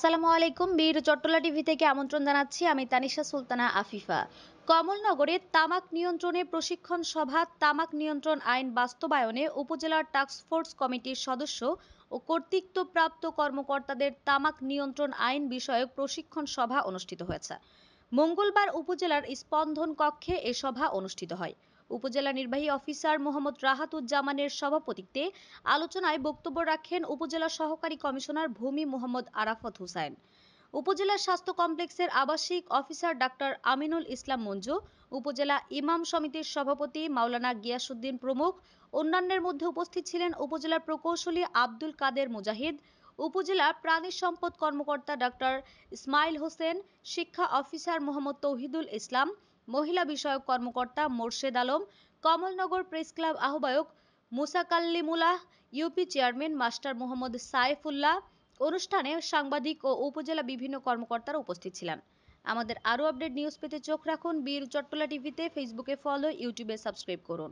আসসালামু আলাইকুম। বীর চট্টলা টিভি থেকে আমন্ত্রণ জানাচ্ছি। আমি তানিশা সুলতানা আফিফা। কমলনগরে তামাক নিয়ন্ত্রণে প্রশিক্ষণ সভা, তামাক নিয়ন্ত্রণ আইন বাস্তবায়নে উপজেলার টাস্কফোর্স কমিটির সদস্য ও কর্তৃত্বপ্রাপ্ত কর্মকর্তাদের তামাক নিয়ন্ত্রণ আইন বিষয়ক প্রশিক্ষণ সভা অনুষ্ঠিত হয়েছে। মঙ্গলবার উপজেলার স্পন্দন কক্ষে এ সভা অনুষ্ঠিত হয়। উপজেলা নির্বাহী অফিসার মোহাম্মদ রাহাতুজ্জামানের সভাপতিত্বে আলোচনায় বক্তব্য রাখেন উপজেলা সহকারী কমিশনার ভূমি মোহাম্মদ আরাফাত হোসাইন। উপজেলা স্বাস্থ্য কমপ্লেক্সের আবাসিক অফিসার ডাক্তার আমিনুল ইসলাম মঞ্জু, উপজেলা ইমাম সমিতির সভাপতি মাওলানা গিয়াসউদ্দিন প্রমুখ। অন্যান্যের মধ্যে উপস্থিত ছিলেন উপজেলার প্রকৌশলী আব্দুল কাদের মুজাহিদ, উপজেলা প্রাণী সম্পদ কর্মকর্তা ডাক্তার ইসমাইল হোসেন, শিক্ষা অফিসার মোহাম্মদ তৌহিদুল ইসলাম, মহিলা বিষয়ক কর্মকর্তা মোর্শেদ আলম, কমলনগর প্রেস ক্লাব আহ্বায়ক Musakallimullah, UP chairman master Mohammad Saifullah. অনুষ্ঠানে সাংবাদিক ও উপজেলা বিভিন্ন কর্মকর্তারা উপস্থিত ছিলেন। আমাদের আরও আপডেট নিউজ পেতে চোখ রাখুন বীর চট্টলা টিভিতে। ফেসবুকে ফলো, ইউটিউবে সাবস্ক্রাইব করুন।